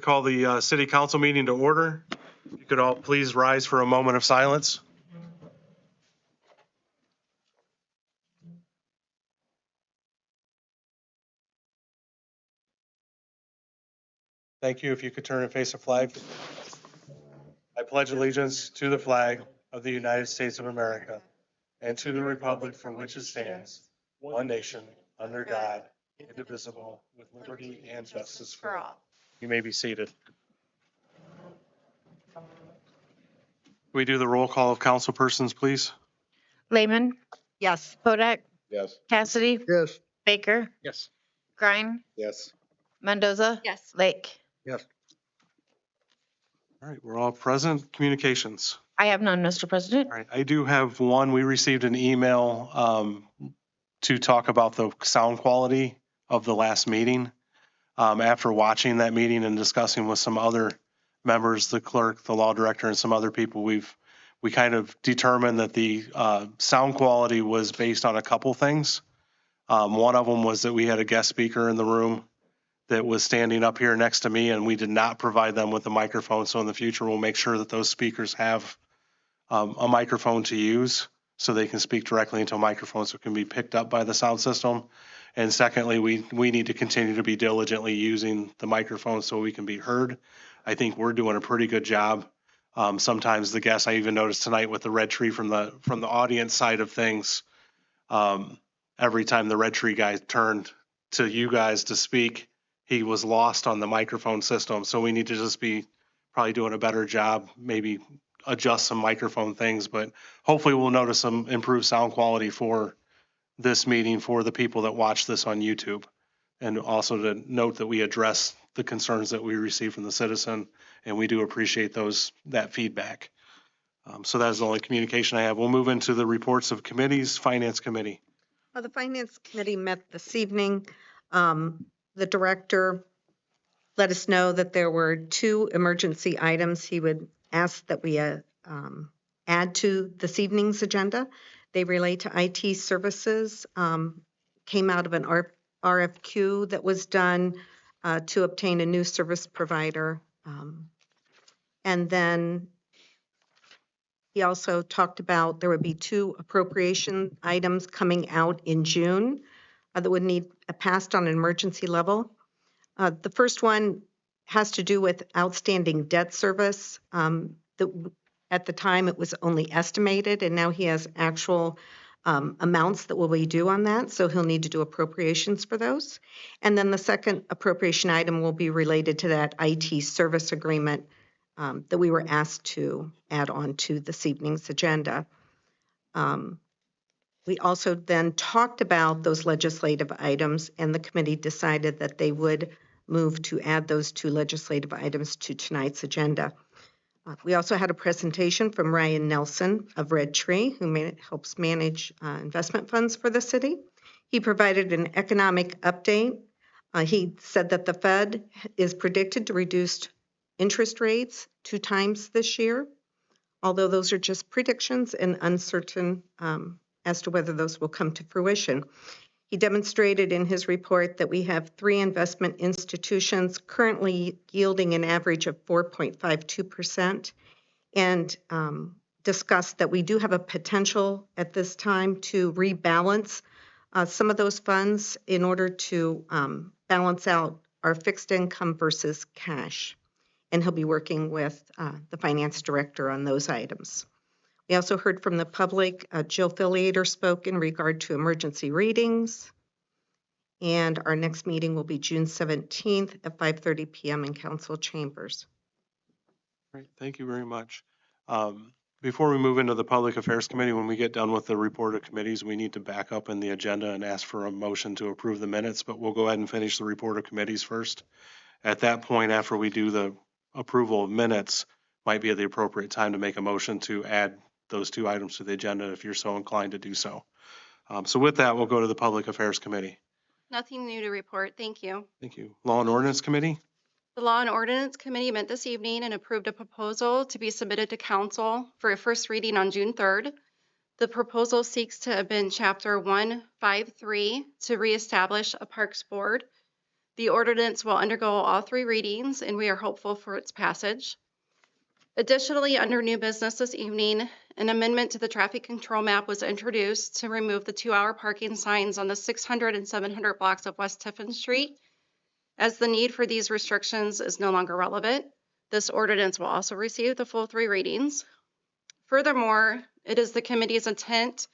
call the city council meeting to order. If you could all please rise for a moment of silence. Thank you. If you could turn and face the flag. I pledge allegiance to the flag of the United States of America and to the republic for which it stands, one nation, under God, indivisible, with liberty and justice for all. You may be seated. We do the roll call of council persons, please. Lehman, Yes. Kodak, Yes. Cassidy, Yes. Baker, Yes. Grine, Yes. Mendoza, Yes. Lake. Yes. All right, we're all present. Communications. I have none, Mr. President. All right, I do have one. We received an email to talk about the sound quality of the last meeting. After watching that meeting and discussing with some other members, the clerk, the law director, and some other people, we kind of determined that the sound quality was based on a couple things. One of them was that we had a guest speaker in the room that was standing up here next to me, and we did not provide them with a microphone. So in the future, we'll make sure that those speakers have a microphone to use so they can speak directly into a microphone so it can be picked up by the sound system. And secondly, we need to continue to be diligently using the microphone so we can be heard. I think we're doing a pretty good job. Sometimes the guests, I even noticed tonight with the red tree from the audience side of things, every time the red tree guy turned to you guys to speak, he was lost on the microphone system. So we need to just be probably doing a better job, maybe adjust some microphone things, but hopefully we'll notice some improved sound quality for this meeting for the people that watch this on YouTube. And also to note that we address the concerns that we receive from the citizen, and we do appreciate that feedback. So that is the only communication I have. We'll move into the reports of committees. Finance Committee. Well, the Finance Committee met this evening. The director let us know that there were 2 emergency items he would ask that we add to this evening's agenda. They relate to IT services, came out of an RFQ that was done to obtain a new service provider. And then he also talked about there would be 2 appropriation items coming out in June that would need passed on an emergency level. The first one has to do with outstanding debt service. At the time, it was only estimated, and now he has actual amounts that will be due on that, so he'll need to do appropriations for those. And then the second appropriation item will be related to that IT service agreement that we were asked to add on to this evening's agenda. We also then talked about those legislative items, and the committee decided that they would move to add those 2 legislative items to tonight's agenda. We also had a presentation from Ryan Nelson of Red Tree, who helps manage investment funds for the city. He provided an economic update. He said that the Fed is predicted to reduce interest rates 2 times this year, although those are just predictions and uncertain as to whether those will come to fruition. He demonstrated in his report that we have 3 investment institutions currently yielding an average of 4.52%, and discussed that we do have a potential at this time to rebalance some of those funds in order to balance out our fixed income versus cash. And he'll be working with the finance director on those items. We also heard from the public. Jill Filiator spoke in regard to emergency readings. And our next meeting will be June 17th at 5:30 p.m. in council chambers. Great, thank you very much. Before we move into the Public Affairs Committee, when we get done with the report of committees, we need to back up in the agenda and ask for a motion to approve the minutes, but we'll go ahead and finish the report of committees first. At that point, after we do the approval of minutes, might be at the appropriate time to make a motion to add those 2 items to the agenda if you're so inclined to do so. So with that, we'll go to the Public Affairs Committee. Nothing new to report. Thank you. Thank you. Law and Ordinance Committee? The Law and Ordinance Committee met this evening and approved a proposal to be submitted to council for a first reading on June 3rd. The proposal seeks to amend Chapter 153 to reestablish a Parks Board. The ordinance will undergo all 3 readings, and we are hopeful for its passage. Additionally, under new business this evening, an amendment to the traffic control map was introduced to remove the 2-hour parking signs on the 600 and 700 blocks of West Tiffin Street, as the need for these restrictions is no longer relevant. This ordinance will also receive the full 3 readings. Furthermore, it is the committee's intent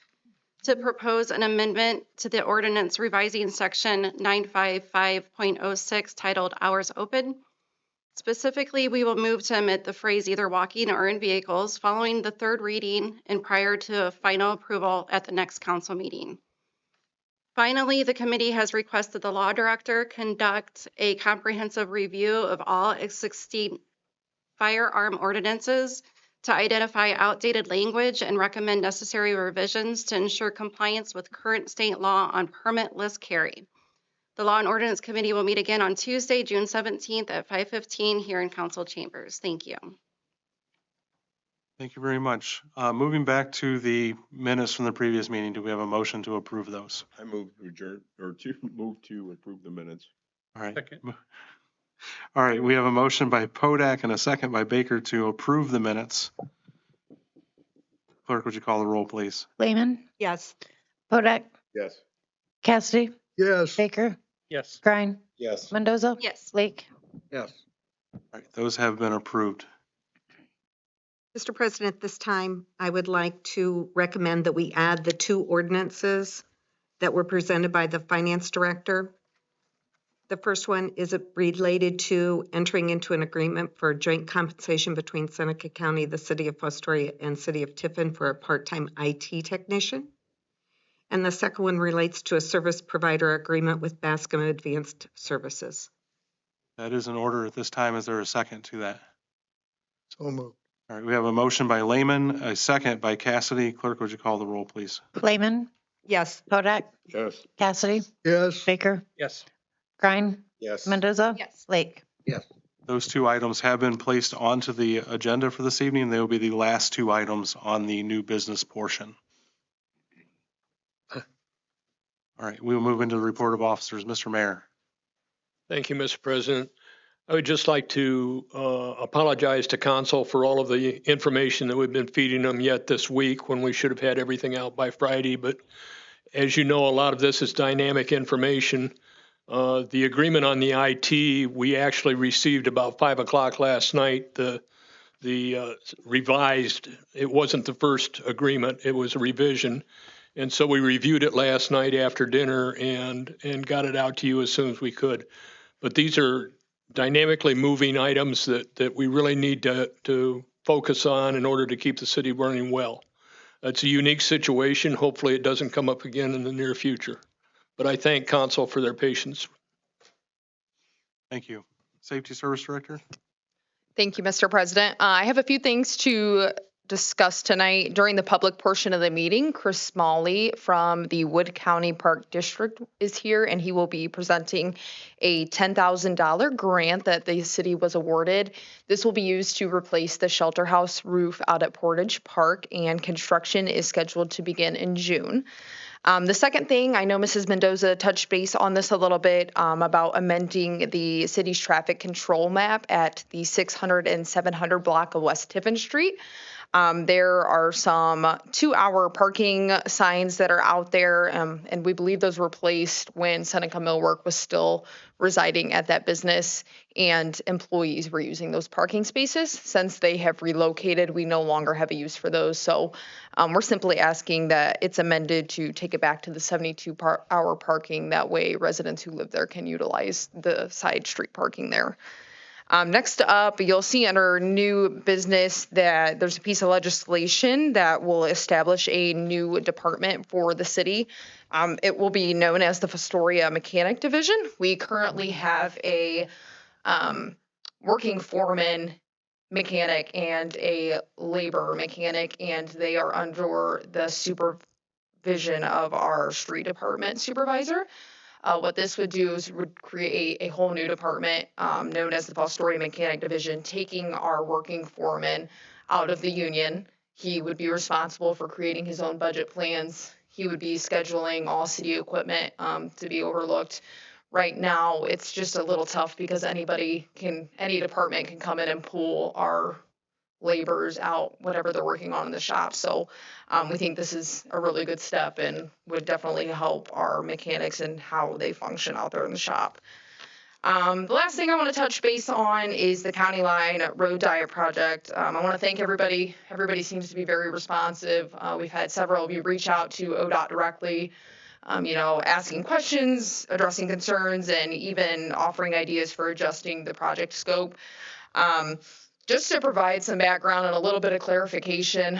to propose an amendment to the ordinance revising section 955.06 titled Hours Open. Specifically, we will move to omit the phrase either walking or in vehicles following the 3rd reading and prior to final approval at the next council meeting. Finally, the committee has requested the law director conduct a comprehensive review of all existing firearm ordinances to identify outdated language and recommend necessary revisions to ensure compliance with current state law on permitless carry. The Law and Ordinance Committee will meet again on Tuesday, June 17th at 5:15 here in council chambers. Thank you. Thank you very much. Moving back to the minutes from the previous meeting, do we have a motion to approve those? I move to adjourn, or to move to approve the minutes. All right. Second. All right, we have a motion by Podak and a second by Baker to approve the minutes. Clerk, would you call the roll, please? Lehman, Yes. Podak, Yes. Cassidy, Yes. Baker, Yes. Grine, Yes. Mendoza, Yes. Lake. Yes. All right, those have been approved. Mr. President, this time I would like to recommend that we add the 2 ordinances that were presented by the finance director. The first one is related to entering into an agreement for joint compensation between Seneca County, the city of Fostoria, and city of Tiffin for a part-time IT technician. And the second one relates to a service provider agreement with Bascom Advanced Services. That is in order at this time. Is there a second to that? So moved. All right, we have a motion by Lehman, a second by Cassidy. Clerk, would you call the roll, please? Lehman, Yes. Podak, Yes. Cassidy, Yes. Baker, Yes. Grine, Yes. Mendoza, Yes. Lake. Yes. Those 2 items have been placed onto the agenda for this evening. They will be the last 2 items on the new business portion. All right, we will move into the report of officers. Mr. Mayor. Thank you, Mr. President. I would just like to apologize to council for all of the information that we've been feeding them yet this week when we should have had everything out by Friday. But as you know, a lot of this is dynamic information. The agreement on the IT, we actually received about 5 o'clock last night. The revised, it wasn't the first agreement, it was a revision. And so we reviewed it last night after dinner and got it out to you as soon as we could. But these are dynamically moving items that we really need to focus on in order to keep the city running well. It's a unique situation. Hopefully it doesn't come up again in the near future. But I thank council for their patience. Thank you. Safety Service Director? Thank you, Mr. President. I have a few things to discuss tonight. During the public portion of the meeting, Chris Smalley from the Wood County Park District is here, and he will be presenting a $10,000 grant that the city was awarded. This will be used to replace the shelter house roof out at Portage Park, and construction is scheduled to begin in June. The second thing, I know Mrs. Mendoza touched base on this a little bit about amending the city's traffic control map at the 600 and 700 block of West Tiffin Street. There are some 2-hour parking signs that are out there, and we believe those were placed when Seneca Millwork was still residing at that business, and employees were using those parking spaces. Since they have relocated, we no longer have a use for those. So we're simply asking that it's amended to take it back to the 72-hour parking. That way residents who live there can utilize the side street parking there. Next up, you'll see under new business that there's a piece of legislation that will establish a new department for the city. It will be known as the Fostoria Mechanic Division. We currently have a working foreman mechanic and a labor mechanic, and they are under the supervision of our street department supervisor. What this would do is would create a whole new department known as the Fostoria Mechanic Division, taking our working foreman out of the union. He would be responsible for creating his own budget plans. He would be scheduling all city equipment to be overlooked, Right now, it's just a little tough because any department can come in and pull our laborers out, whatever they're working on in the shop. So we think this is a really good step and would definitely help our mechanics and how they function out there in the shop. The last thing I want to touch base on is the county line road diet project. I want to thank everybody. Everybody seems to be very responsive. We've had several of you reach out to ODOT directly, asking questions, addressing concerns, and even offering ideas for adjusting the project scope. Just to provide some background and a little bit of clarification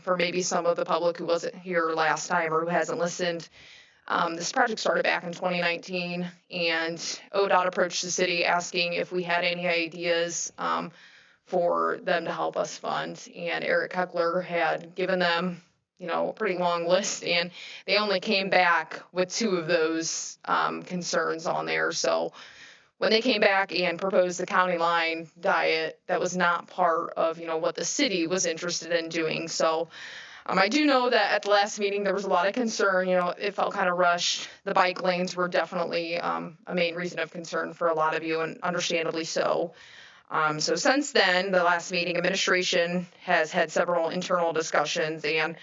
for maybe some of the public who wasn't here last time or who hasn't listened. This project started back in 2019, and ODOT approached the city asking if we had any ideas for them to help us fund. And Eric Heckler had given them, a pretty long list, and they only came back with 2 of those concerns on there. So when they came back and proposed the county line diet, that was not part of, what the city was interested in doing. So I do know that at the last meeting, there was a lot of concern, it felt kind of rushed. The bike lanes were definitely a main reason of concern for a lot of you, and understandably so. So since then, the last meeting, administration has had several internal discussions, and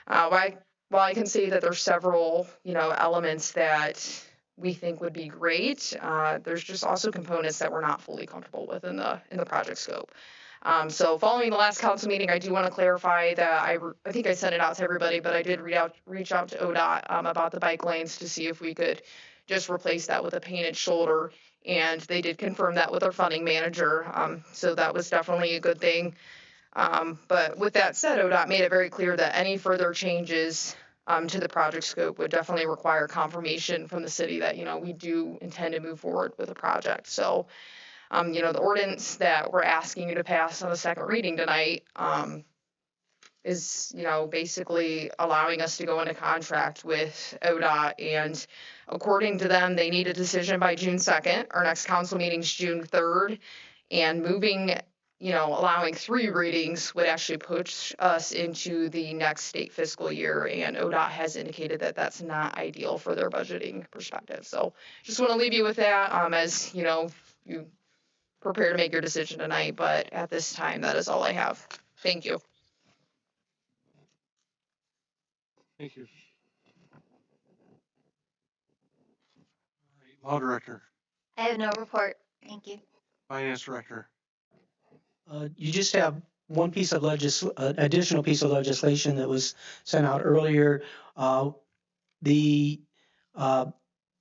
while I can see that there's several, elements that we think would be great, there's just also components that we're not fully comfortable with in the project scope. So following the last council meeting, I do want to clarify that I think I sent it out to everybody, but I did reach out to ODOT about the bike lanes to see if we could just replace that with a painted shoulder, and they did confirm that with our funding manager. So that was definitely a good thing. But with that said, ODOT made it very clear that any further changes to the project scope would definitely require confirmation from the city that, we do intend to move forward with the project. So, the ordinance that we're asking you to pass on the second reading tonight is, basically allowing us to go into contract with ODOT. And according to them, they need a decision by June 2nd. Our next council meeting's June 3rd. And allowing 3 readings would actually push us into the next state fiscal year. And ODOT has indicated that that's not ideal for their budgeting perspective. So just want to leave you with that as, you prepare to make your decision tonight. But at this time, that is all I have. Thank you. Thank you. Law Director, I have no report. Thank you. Finance Director. You just have one piece of additional piece of legislation that was sent out earlier. The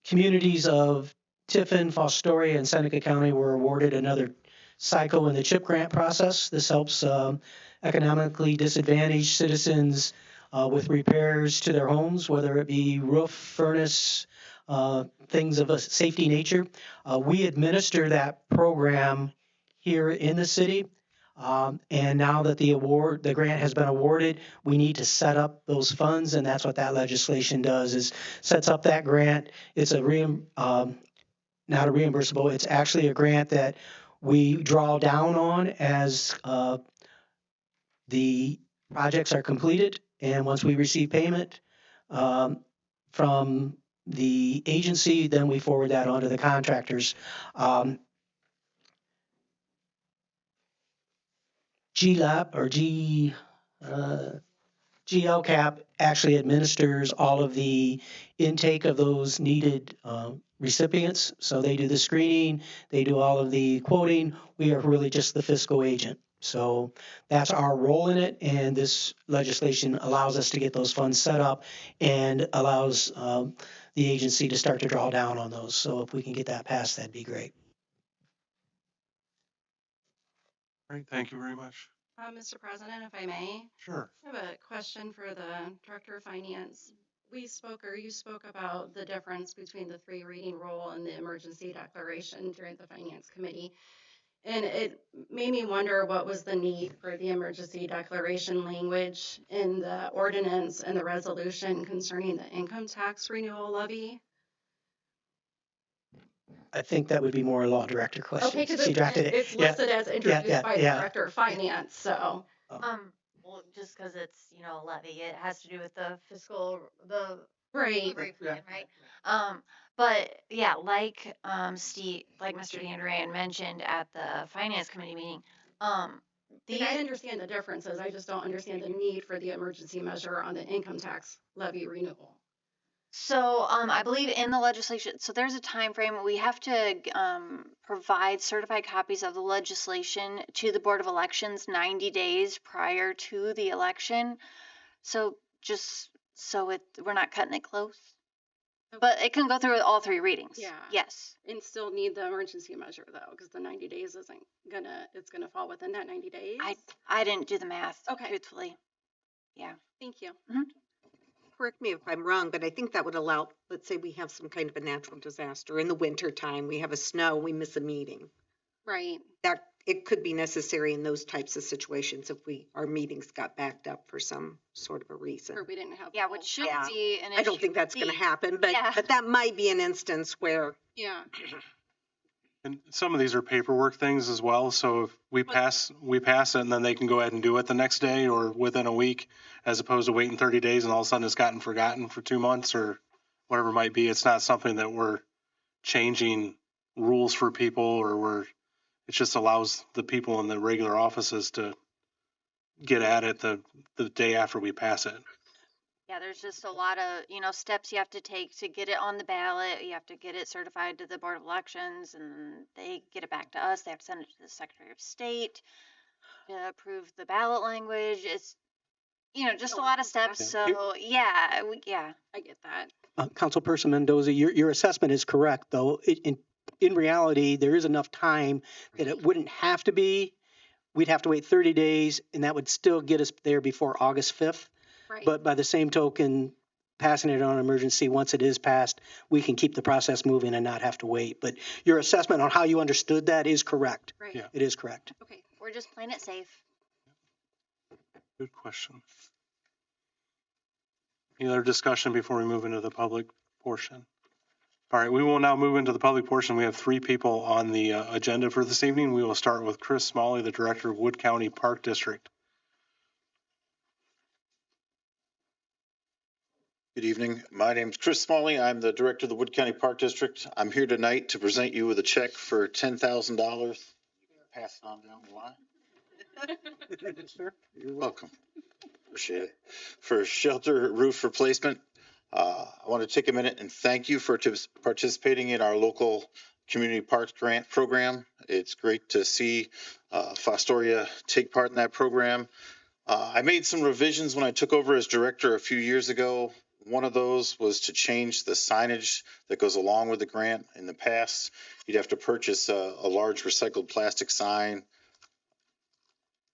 communities of Tiffin, Fostoria, and Seneca County were awarded another cycle in the CHIP grant process. This helps economically disadvantaged citizens with repairs to their homes, whether it be roof, furnace, things of a safety nature. We administer that program here in the city. And now that the grant has been awarded, we need to set up those funds, and that's what that legislation does, is sets up that grant. It's not a reimbursable, it's actually a grant that we draw down on as the projects are completed. And once we receive payment from the agency, then we forward that on to the contractors. GLAP or GLCAP actually administers all of the intake of those needed recipients. So they do the screening, they do all of the quoting. We are really just the fiscal agent. So that's our role in it. And this legislation allows us to get those funds set up and allows the agency to start to draw down on those. So if we can get that passed, that'd be great. All right, thank you very much. Mr. President, if I may, Sure. I have a question for the Director of Finance. You spoke about the difference between the 3 reading rule and the emergency declaration during the Finance Committee. And it made me wonder what was the need for the emergency declaration language in the ordinance and the resolution concerning the income tax renewal levy. I think that would be more a law director question. Okay, because She drafted it. it's listed as introduced by the yeah. Director of Finance, so. Well, just because it's, a levy, it has to do with the fiscal, the Right. recovery plan, right? But yeah, like Steve, like Mr. DeAndrea mentioned at the finance committee meeting, And I understand the differences. I just don't understand the need for the emergency measure on the income tax levy renewal. so I believe in the legislation, so there's a time frame. We have to provide certified copies of the legislation to the Board of Elections 90 days prior to the election. So just so we're not cutting it close. But it can go through all three readings. Yeah. Yes. And still need the emergency measure though, because the 90 days isn't it's gonna fall within that 90 days. I didn't do the math, Okay. truthfully. Yeah. Thank you. Correct me if I'm wrong, but I think that would allow, let's say we have some kind of a natural disaster in the winter time, we have a snow, we miss a meeting. Right. That, it could be necessary in those types of situations if our meetings got backed up for some sort of a reason. Or we didn't have. Yeah, which should Yeah. be an issue. I don't think that's going to We- happen, but, Yeah. but that might be an instance where, Yeah. And some of these are paperwork things as well, so if we pass it and then they can go ahead and do it the next day or within a week, as opposed to waiting 30 days and all of a sudden it's gotten forgotten for 2 months or whatever it might be. It's not something that we're changing rules for people or it just allows the people in the regular offices to get at it the day after we pass it. Yeah, there's just a lot of, steps you have to take to get it on the ballot. You have to get it certified to the Board of Elections, and they get it back to us. They have to send it to the Secretary of State to approve the ballot language. It's, just a lot of steps. Yeah. So, yeah, I get that. Councilperson Mendoza, your assessment is correct, though. In reality, there is enough time that it wouldn't have to be. We'd have to wait 30 days, and that would still get us there before August 5th. Right. But by the same token, passing it on emergency, once it is passed, we can keep the process moving and not have to wait. But your assessment on how you understood that is correct. Right. Yeah. It is correct. Okay. we're just playing it safe. Good question. Any other discussion before we move into the public portion? All right, we will now move into the public portion. We have 3 people on the agenda for this evening. We will start with Chris Smalley, the Director of Wood County Park District. Good evening. My name's Chris Smalley. I'm the Director of the Wood County Park District. I'm here tonight to present you with a check for $10,000. Pass it on down the line. Sir, You're welcome. Appreciate it. For shelter roof replacement, I want to take a minute and thank you for participating in our local community parks grant program. It's great to see Fostoria take part in that program. I made some revisions when I took over as director a few years ago. One of those was to change the signage that goes along with the grant. In the past, you'd have to purchase a large recycled plastic sign.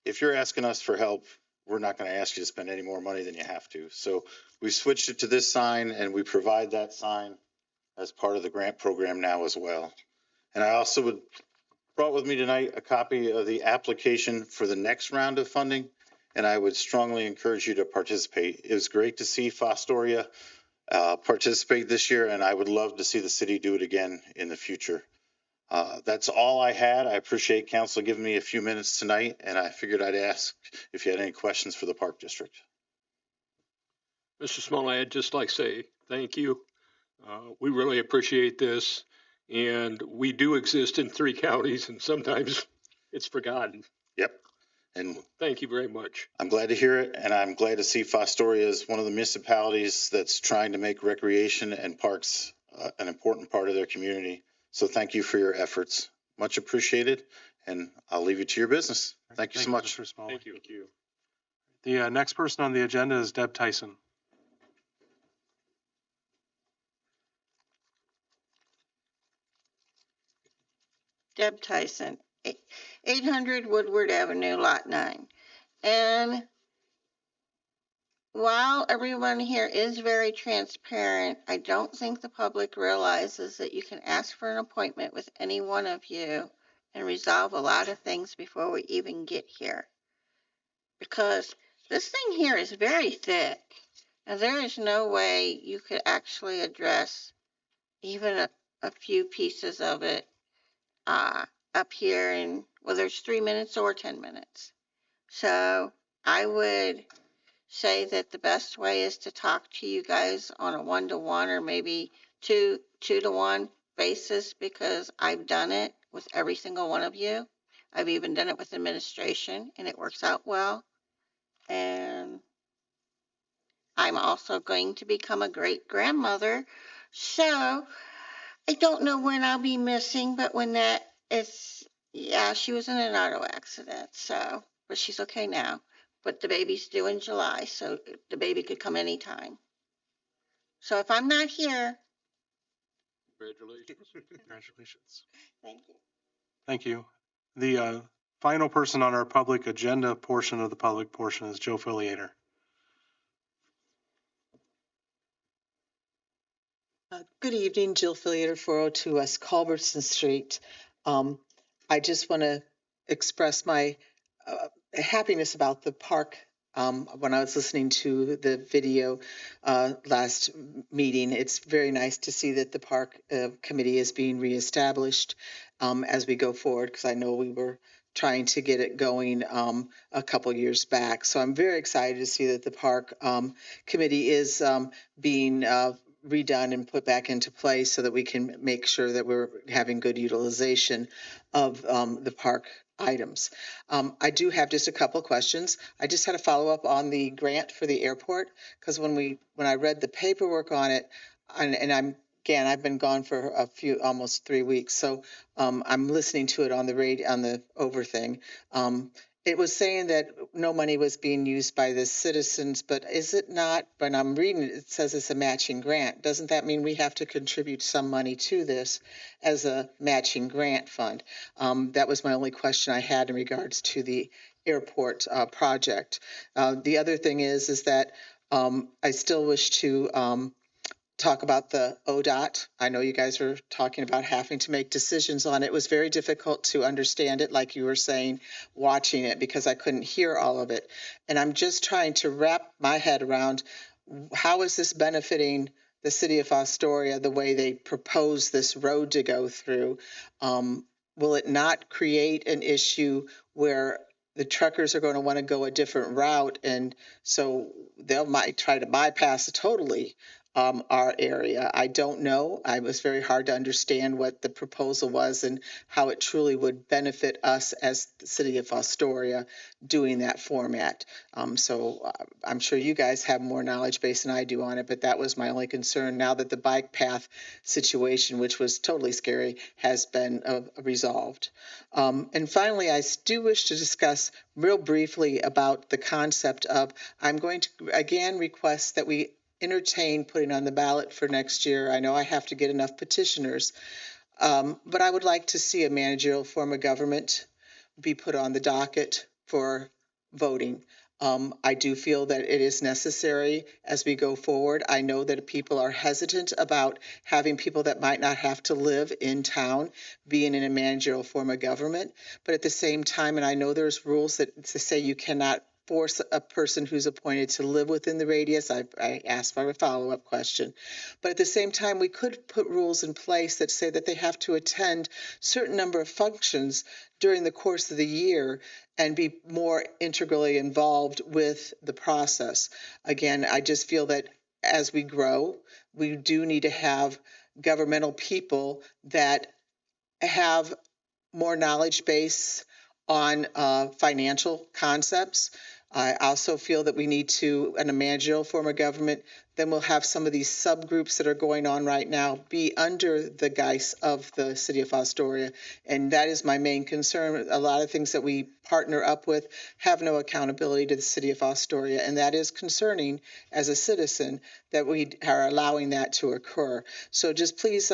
If you're asking us for help, we're not going to ask you to spend any more money than you have to. So we switched it to this sign, and we provide that sign as part of the grant program now as well. And I also brought with me tonight a copy of the application for the next round of funding, and I would strongly encourage you to participate. It was great to see Fostoria participate this year, and I would love to see the city do it again in the future. That's all I had. I appreciate council giving me a few minutes tonight, and I figured I'd ask if you had any questions for the Park District. Mr. Smalley, I'd just like to say thank you. We really appreciate this, and we do exist in 3 counties, and sometimes it's forgotten. Yep. And Thank you very much. I'm glad to hear it, and I'm glad to see Fostoria as one of the municipalities that's trying to make recreation and parks an important part of their community. So thank you for your efforts. Much appreciated, and I'll leave you to your business. Thank you so much. Mr. Smalley. Thank you. The next person on the agenda is Deb Tyson. Deb Tyson, 800 Woodward Avenue, Lot 9. And while everyone here is very transparent, I don't think the public realizes that you can ask for an appointment with any one of you and resolve a lot of things before we even get here. Because this thing here is very thick, and there is no way you could actually address even a few pieces of it up here in, whether it's 3 minutes or 10 minutes. So I would say that the best way is to talk to you guys on a 1-to-1 or maybe two 2-to-1 basis because I've done it with every single one of you. I've even done it with administration, and it works out well. And I'm also going to become a great grandmother. So I don't know when I'll be missing, but when that is, yeah, she was in an auto accident. So, but she's okay now. But the baby's due in July, so the baby could come anytime. So if I'm not here, Congratulations. thank you. Thank you. The final person on our public agenda portion of the public portion is Joe Filiator. Good evening, Jill Filiator, 402 West Culbertson Street. I just want to express my happiness about the park. When I was listening to the video last meeting, it's very nice to see that the park committee is being reestablished as we go forward, because I know we were trying to get it going a couple years back. So I'm very excited to see that the park committee is being redone and put back into place so that we can make sure that we're having good utilization of the park items. I do have just a couple of questions. I just had a follow-up on the grant for the airport, because when I read the paperwork on it, and I've been gone for almost 3 weeks, so I'm listening to it on the radio, on the over thing. It was saying that no money was being used by the citizens, but is it not? When I'm reading it, it says it's a matching grant. Doesn't that mean we have to contribute some money to this as a matching grant fund? That was my only question I had in regards to the airport project. The other thing is that I still wish to talk about the ODOT. I know you guys are talking about having to make decisions on it. It was very difficult to understand it, like you were saying, watching it, because I couldn't hear all of it. And I'm just trying to wrap my head around how is this benefiting the city of Fostoria the way they propose this road to go through? Will it not create an issue where the truckers are going to want to go a different route, and so they might try to bypass totally our area? I don't know. It was very hard to understand what the proposal was and how it truly would benefit us as the city of Fostoria doing that format. So I'm sure you guys have more knowledge base than I do on it, but that was my only concern now that the bike path situation, which was totally scary, has been resolved. And finally, I do wish to discuss real briefly about the concept of, I'm going to again request that we entertain putting on the ballot for next year. I know I have to get enough petitioners, but I would like to see a managerial form of government be put on the docket for voting. I do feel that it is necessary as we go forward. I know that people are hesitant about having people that might not have to live in town being in a managerial form of government, but at the same time, and I know there's rules that say you cannot force a person who's appointed to live within the radius. I asked for a follow-up question. But at the same time, we could put rules in place that say that they have to attend certain number of functions during the course of the year and be more integrally involved with the process. Again, I just feel that as we grow, we do need to have governmental people that have more knowledge base on financial concepts. I also feel that we need to, in a managerial form of government, then we'll have some of these subgroups that are going on right now be under the guise of the city of Fostoria. And that is my main concern. A lot of things that we partner up with have no accountability to the city of Fostoria. And that is concerning as a citizen that we are allowing that to occur. So just please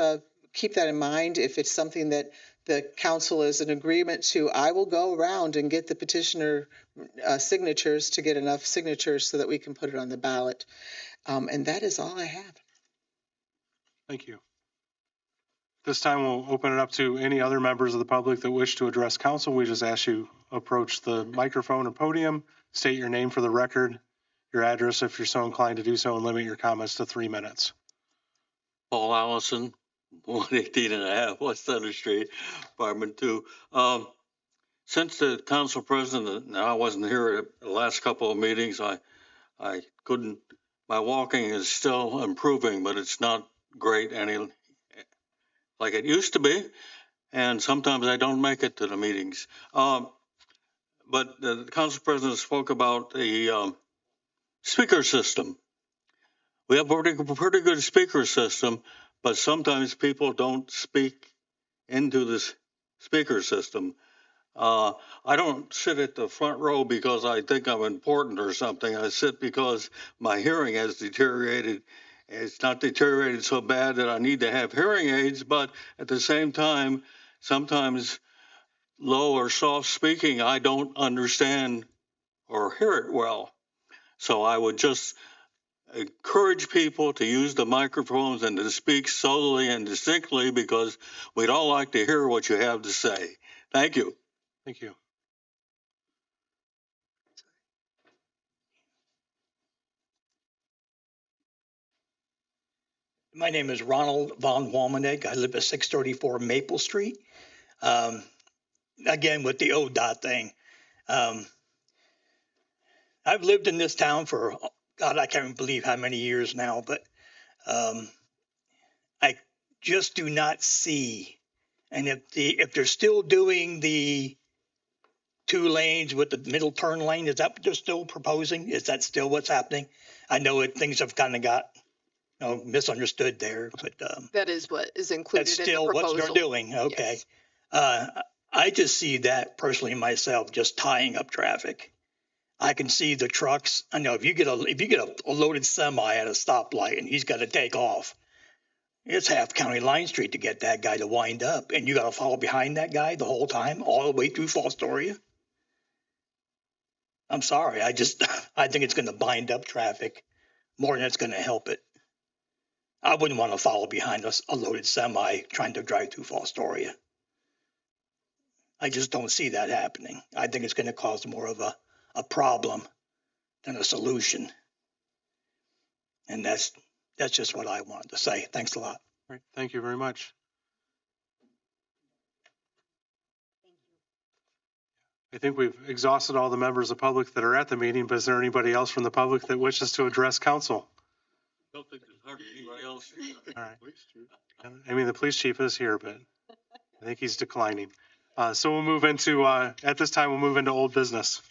keep that in mind. If it's something that the council is in agreement to, I will go around and get the petitioner signatures to get enough signatures so that we can put it on the ballot. And that is all I have. Thank you. This time we'll open it up to any other members of the public that wish to address council. We just ask you approach the microphone and podium, state your name for the record, your address if you're so inclined to do so, and limit your comments to 3 minutes. Paul Allison, 118.5 West Center Street, Apartment 2. Since the council president, and I wasn't here at the last couple of meetings, I couldn't, my walking is still improving, but it's not great like it used to be, and sometimes I don't make it to the meetings. But the council president spoke about the speaker system. We have a pretty good speaker system, but sometimes people don't speak into this speaker system. I don't sit at the front row because I think I'm important or something. I sit because my hearing has deteriorated. It's not deteriorated so bad that I need to have hearing aids, but at the same time, sometimes low or soft speaking, I don't understand or hear it well. So I would just encourage people to use the microphones and to speak solely and distinctly because we'd all like to hear what you have to say. Thank you. Thank you. My name is Ronald von Walmenegg. I live at 634 Maple Street. Again, with the ODOT thing. I've lived in this town for, God, I can't even believe how many years now, but I just do not see. And if they're still doing the 2 lanes with the middle turn lane, is that what they're still proposing? Is that still what's happening? I know things have kind of got misunderstood there, but That is what is included that's in the still what they're proposal. doing. Okay. Yes. I just see that personally myself, just tying up traffic. I can see the trucks. I know if you get a loaded semi at a stoplight and he's got to take off, it's half County Line Street to get that guy to wind up, and you got to follow behind that guy the whole time, all the way through Fostoria. I'm sorry, I think it's going to bind up traffic more than it's going to help it. I wouldn't want to follow behind a loaded semi trying to drive through Fostoria. I just don't see that happening. I think it's going to cause more of a problem than a solution. And that's just what I wanted to say. Thanks a lot. All right. Thank you very much. I think we've exhausted all the members of the public that are at the meeting, but is there anybody else from the public that wishes to address council? Don't think there's hardly anybody else. All right. I mean, the police chief is here, but I think he's declining. So we'll move into, at this time, we'll move into old business.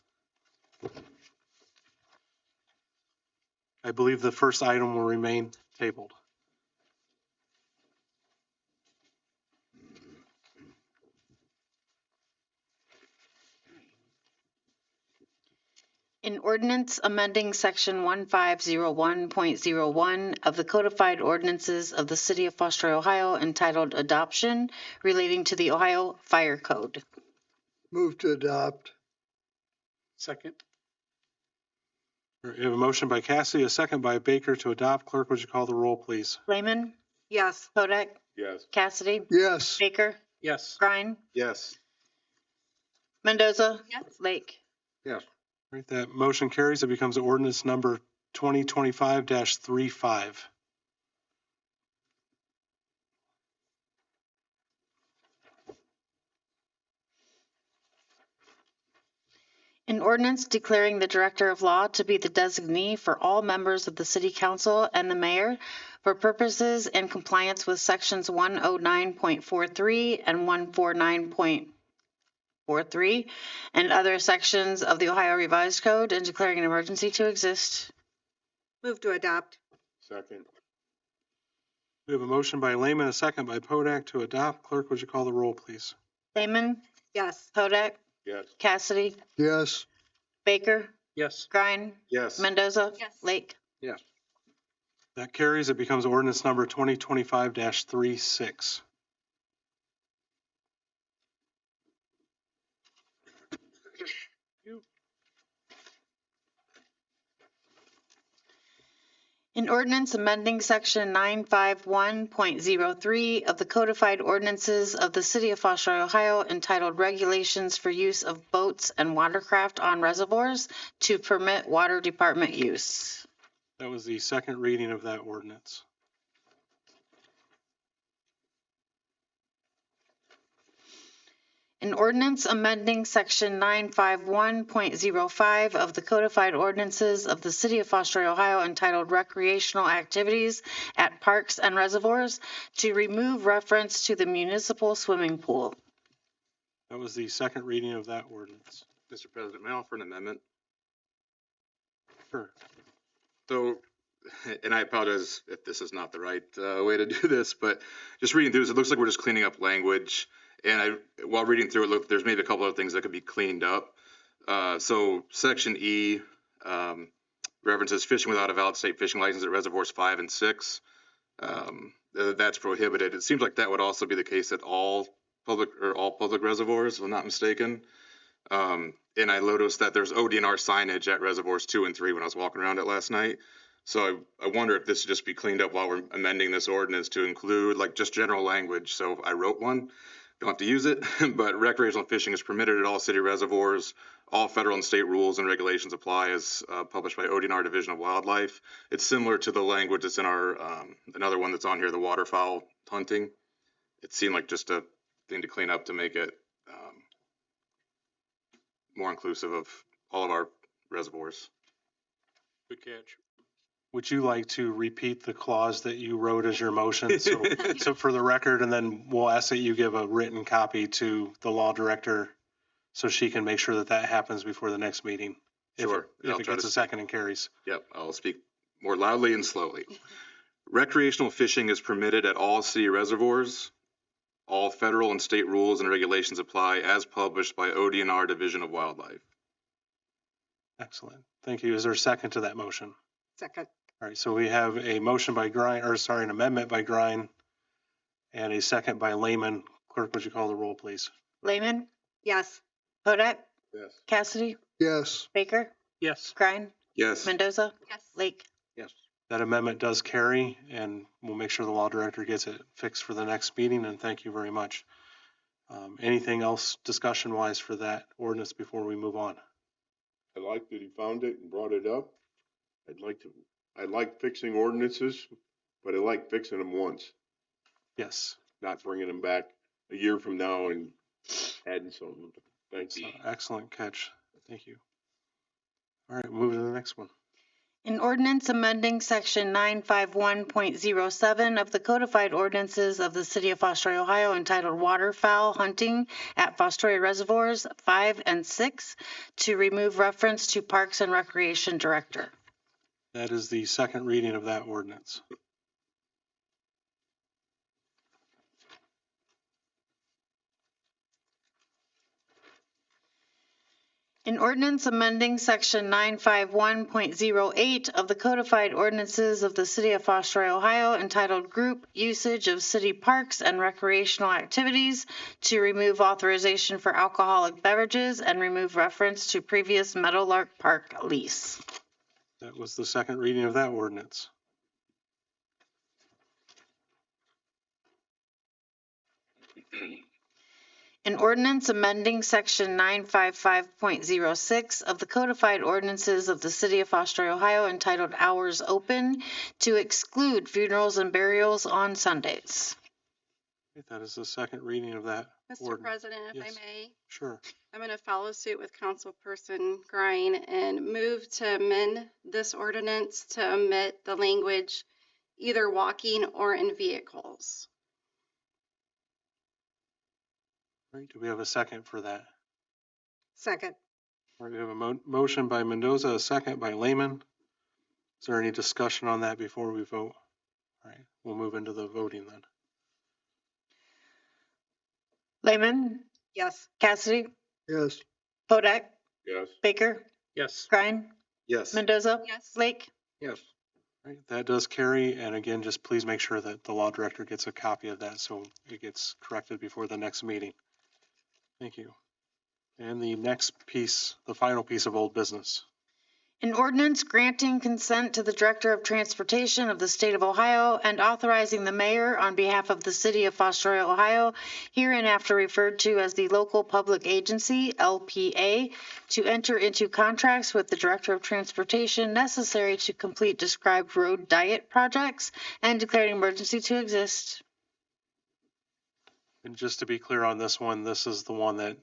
I believe the first item will remain tabled. An ordinance amending section 1501.01 of the codified ordinances of the city of Fostoria, Ohio, entitled Adoption, relating to the Ohio Fire Code. Move to adopt. Second. We have a motion by Cassidy, a second by Baker to adopt. Clerk, would you call the roll, please? Lehman, Yes. Kodak, Yes. Cassidy, Yes. Baker, Yes. Grine, Yes. Mendoza, Yes. Lake. Yes. Right, that motion carries. It becomes ordinance number 2025-35. An ordinance declaring the Director of Law to be the designee for all members of the City Council and the Mayor for purposes in compliance with Sections 109.43 and 149.43 and other sections of the Ohio Revised Code and declaring an emergency to exist. Move to adopt. Second. We have a motion by Lehman, a second by Podak to adopt. Clerk, would you call the roll, please? Lehman, Yes. Kodak, Yes. Cassidy, Yes. Baker, Yes. Grine, Yes. Mendoza, Yes. Lake. Yes. That carries. It becomes ordinance number 2025-36. An ordinance amending section 951.03 of the codified ordinances of the city of Fostoria, Ohio, entitled Regulations for Use of Boats and Watercraft on Reservoirs to permit water department use. That was the second reading of that ordinance. An ordinance amending section 951.05 of the codified ordinances of the city of Fostoria, Ohio entitled Recreational Activities at Parks and Reservoirs to remove reference to the municipal swimming pool. That was the second reading of that ordinance. Mr. President, may I offer an amendment? Sure. So, and I apologize if this is not the right way to do this, but just reading through this, it looks like we're just cleaning up language. And while reading through it, look, there's maybe a couple of things that could be cleaned up. So section E references fishing without a valid state fishing license at reservoirs 5 and 6. That's prohibited. It seems like that would also be the case at all public reservoirs, if I'm not mistaken. And I noticed that there's ODNR signage at reservoirs 2 and 3 when I was walking around it last night. So I wonder if this should just be cleaned up while we're amending this ordinance to include like just general language. So I wrote one. Don't have to use it, but recreational fishing is permitted at all city reservoirs. All federal and state rules and regulations apply as published by ODNR Division of Wildlife. It's similar to the language that's in our, another one that's on here, the waterfowl hunting. It seemed like just a thing to clean up to make it more inclusive of all of our reservoirs. Good catch. Would you like to repeat the clause that you wrote as your motion? So, so for the record, and then we'll ask that you give a written copy to the law director so she can make sure that that happens before the next meeting. Sure. If it gets a second and carries. Yep, I'll speak more loudly and slowly. Recreational fishing is permitted at all city reservoirs. All federal and state rules and regulations apply as published by ODNR Division of Wildlife. Excellent. Thank you. Is there a second to that motion? Second. All right, so we have a motion by Grine, or sorry, an amendment by Grine and a second by Lehman. Clerk, would you call the roll, please? Lehman, Yes. Hodak, Yes. Cassidy, Yes. Baker, Yes. Grine, Yes. Mendoza, Yes. Lake. Yes. That amendment does carry, and we'll make sure the law director gets it fixed for the next meeting, and thank you very much. Anything else discussion-wise for that ordinance before we move on? I like that he found it and brought it up. I like fixing ordinances, but I like fixing them once, Yes. not bringing them back a year from now and adding something. Thank you. Excellent catch. Thank you. All right, move to the next one. An ordinance amending section 951.07 of the codified ordinances of the city of Fostoria, Ohio entitled Waterfowl Hunting at Fostoria Reservoirs 5 and 6 to remove reference to Parks and Recreation Director. That is the second reading of that ordinance. An ordinance amending section 951.08 of the codified ordinances of the city of Fostoria, Ohio entitled Group Usage of City Parks and Recreational Activities to remove authorization for alcoholic beverages and remove reference to previous Meadowlark Park lease. That was the second reading of that ordinance. An ordinance amending section 955.06 of the codified ordinances of the city of Fostoria, Ohio entitled Hours Open to exclude funerals and burials on Sundays. That is the second reading of that Mr. ordinance. President, if I Yes. may, Sure. I'm going to follow suit with Councilperson Grine and move to amend this ordinance to omit the language either walking or in vehicles. All right, do we have a second for that? Second. All right, we have a motion by Mendoza, a second by Lehman. Is there any discussion on that before we vote? All right, we'll move into the voting then. Lehman, Yes. Cassidy, Yes. Hodak, Yes. Baker, Yes. Grine, Yes. Mendoza, Yes. Lake. Yes. All right, that does carry, and again, just please make sure that the law director gets a copy of that so it gets corrected before the next meeting. Thank you. And the next piece, the final piece of old business. An ordinance granting consent to the Director of Transportation of the State of Ohio and authorizing the mayor on behalf of the City of Fostoria, Ohio, hereinafter referred to as the Local Public Agency, LPA, to enter into contracts with the Director of Transportation necessary to complete described road diet projects and declaring emergency to exist. And just to be clear on this one, this is the one that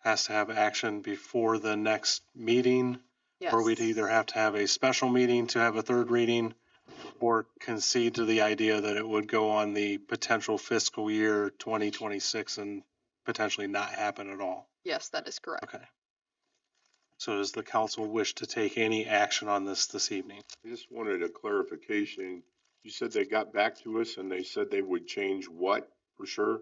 has to have action before the next meeting? Yes. Or we'd either have to have a special meeting to have a third reading or concede to the idea that it would go on the potential fiscal year 2026 and potentially not happen at all. Yes, that is correct. Okay. So does the council wish to take any action on this evening? I just wanted a clarification. You said they got back to us and they said they would change what for sure?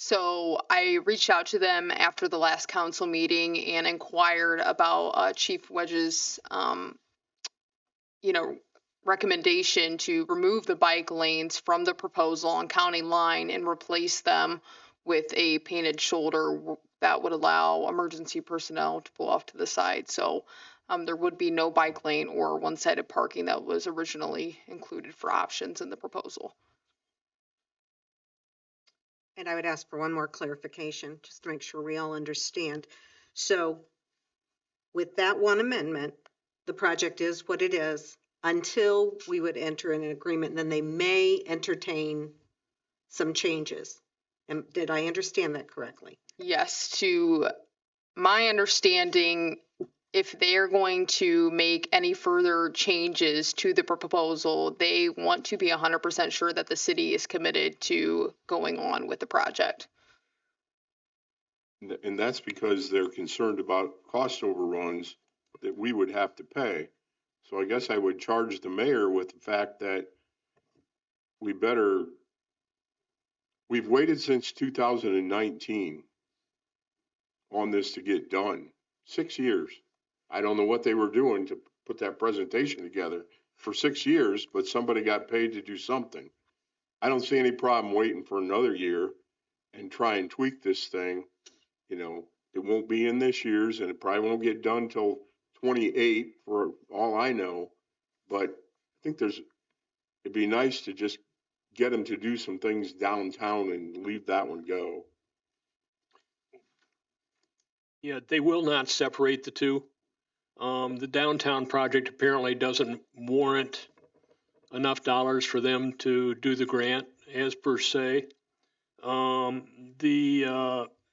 So I reached out to them after the last council meeting and inquired about Chief Wedge's, recommendation to remove the bike lanes from the proposal on county line and replace them with a painted shoulder that would allow emergency personnel to pull off to the side. So there would be no bike lane or one-sided parking that was originally included for options in the proposal. And I would ask for one more clarification, just to make sure we all understand. So with that one amendment, the project is what it is until we would enter an agreement, and then they may entertain some changes. And did I understand that correctly? Yes, to my understanding, if they are going to make any further changes to the proposal, they want to be 100% sure that the city is committed to going on with the project. And that's because they're concerned about cost overruns that we would have to pay. So I guess I would charge the mayor with the fact that we've waited since 2019 on this to get done. 6 years. I don't know what they were doing to put that presentation together for 6 years, but somebody got paid to do something. I don't see any problem waiting for another year and try and tweak this thing. It won't be in this year's and it probably won't get done till 28 for all I know. But I think it'd be nice to just get them to do some things downtown and leave that one go. Yeah, they will not separate the two. The downtown project apparently doesn't warrant enough dollars for them to do the grant as per se. And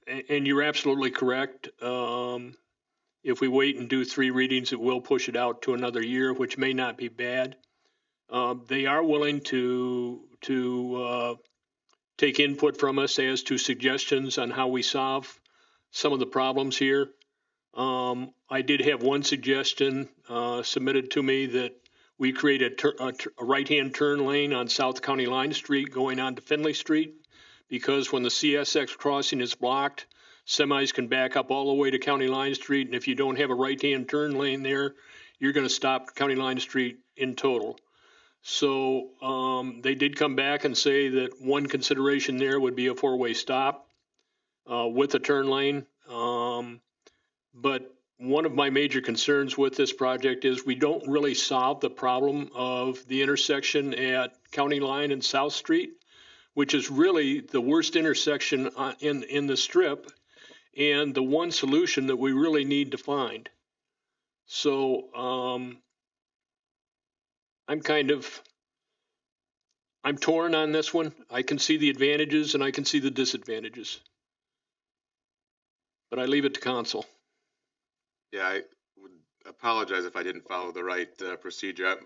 you're absolutely correct. If we wait and do 3 readings, it will push it out to another year, which may not be bad. They are willing to take input from us as to suggestions on how we solve some of the problems here. I did have one suggestion submitted to me that we create a right-hand turn lane on South County Line Street going on to Finley Street, because when the CSX crossing is blocked, semis can back up all the way to County Line Street, and if you don't have a right-hand turn lane there, you're going to stop County Line Street in total. So they did come back and say that one consideration there would be a 4-way stop with a turn lane. But one of my major concerns with this project is we don't really solve the problem of the intersection at County Line and South Street, which is really the worst intersection in the strip and the one solution that we really need to find. So I'm torn on this one. I can see the advantages and I can see the disadvantages, but I leave it to council. Yeah, I would apologize if I didn't follow the right procedure.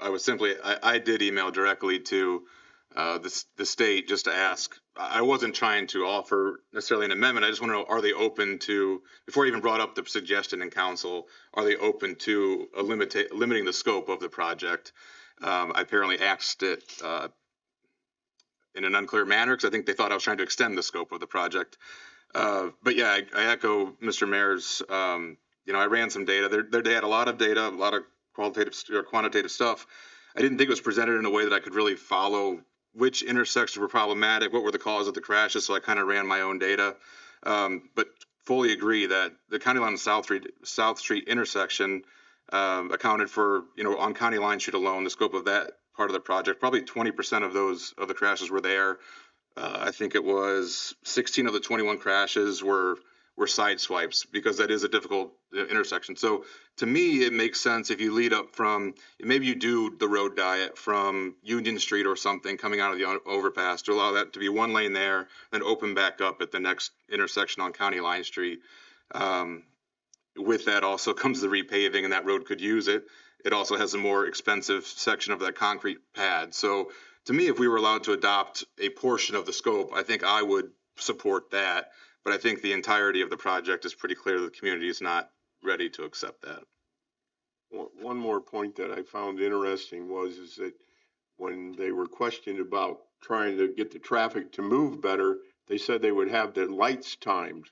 I did email directly to the state just to ask. I wasn't trying to offer necessarily an amendment. I just want to know, are they open to, before I even brought up the suggestion in council, are they open to limiting the scope of the project? I apparently asked it in an unclear manner because I think they thought I was trying to extend the scope of the project. But yeah, I echo Mr. Mayor's. I ran some data. They had a lot of data, a lot of qualitative or quantitative stuff. I didn't think it was presented in a way that I could really follow which intersections were problematic, what were the cause of the crashes. So I kind of ran my own data, but fully agree that the County Line and South Street intersection accounted for, on County Line Street alone, the scope of that part of the project, probably 20% of the crashes were there. I think it was 16 of the 21 crashes were were side swipes because that is a difficult intersection. So to me, it makes sense if you lead up from, maybe you do the road diet from Union Street or something coming out of the overpass to allow that to be one lane there, then open back up at the next intersection on County Line Street. With that also comes the repaving, and that road could use it. It also has a more expensive section of that concrete pad. So to me, if we were allowed to adopt a portion of the scope, I think I would support that. But I think the entirety of the project is pretty clear the community is not ready to accept that. One more point that I found interesting is that when they were questioned about trying to get the traffic to move better, they said they would have the lights timed.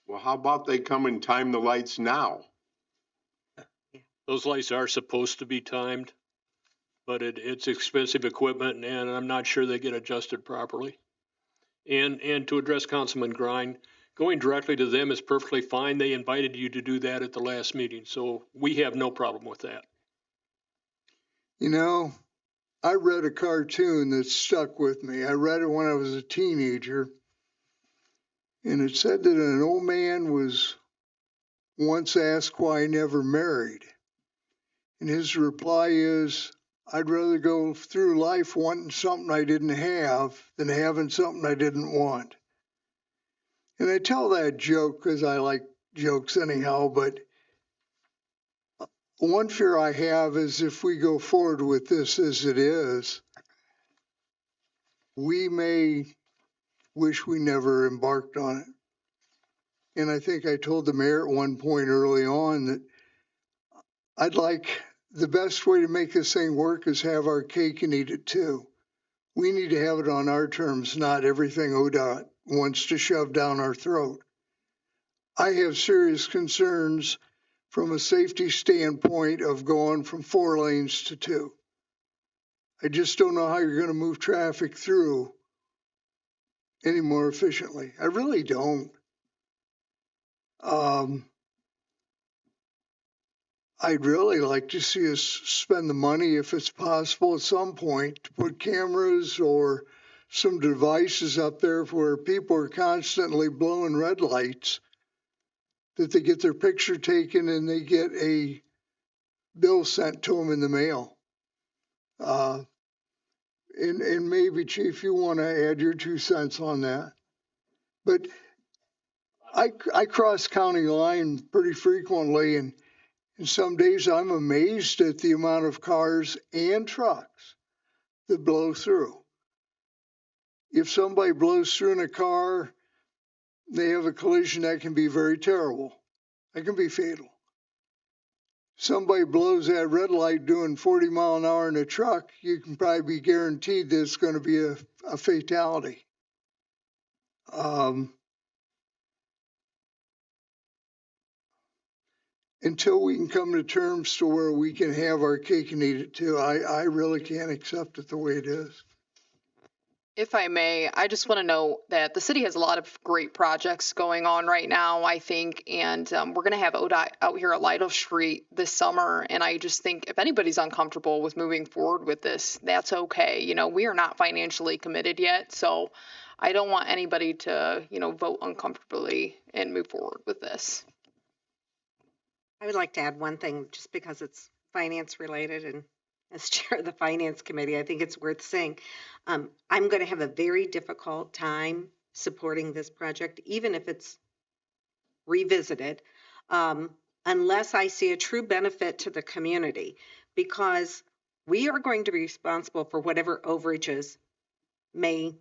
Well, how about they come and time the lights now? Those lights are supposed to be timed, but it's expensive equipment, and I'm not sure they get adjusted properly. And to address Councilman Grind, going directly to them is perfectly fine. They invited you to do that at the last meeting, so we have no problem with that. You know, I read a cartoon that stuck with me. I read it when I was a teenager, and it said that an old man was once asked why he never married. And his reply is, I'd rather go through life wanting something I didn't have than having something I didn't want. And I tell that joke because I like jokes anyhow, but one fear I have is if we go forward with this as it is, we may wish we never embarked on it. And I think I told the mayor at one point early on that I'd like the best way to make this thing work is have our cake and eat it too. We need to have it on our terms, not everything ODOT wants to shove down our throat. I have serious concerns from a safety standpoint of going from 4 lanes to 2. I just don't know how you're going to move traffic through any more efficiently. I really don't. I'd really like to see us spend the money, if it's possible at some point, to put cameras or some devices up there where people are constantly blowing red lights, that they get their picture taken and they get a bill sent to them in the mail. And maybe, Chief, you want to add your 2 cents on that. But I cross county line pretty frequently, and some days I'm amazed at the amount of cars and trucks that blow through. If somebody blows through in a car, they have a collision that can be very terrible. That can be fatal. Somebody blows that red light doing 40 mile an hour in a truck, you can probably be guaranteed that it's going to be a fatality. Until we can come to terms to where we can have our cake and eat it too, I really can't accept it the way it is. If I may, I just want to know that the city has a lot of great projects going on right now, I think, and we're going to have ODOT out here at Lytle Street this summer. And I just think if anybody's uncomfortable with moving forward with this, that's okay. You know, we are not financially committed yet, so I don't want anybody to, vote uncomfortably and move forward with this. I would like to add one thing, just because it's finance related, and as chair of the finance committee, I think it's worth saying. I'm going to have a very difficult time supporting this project, even if it's revisited, unless I see a true benefit to the community, because we are going to be responsible for whatever overages may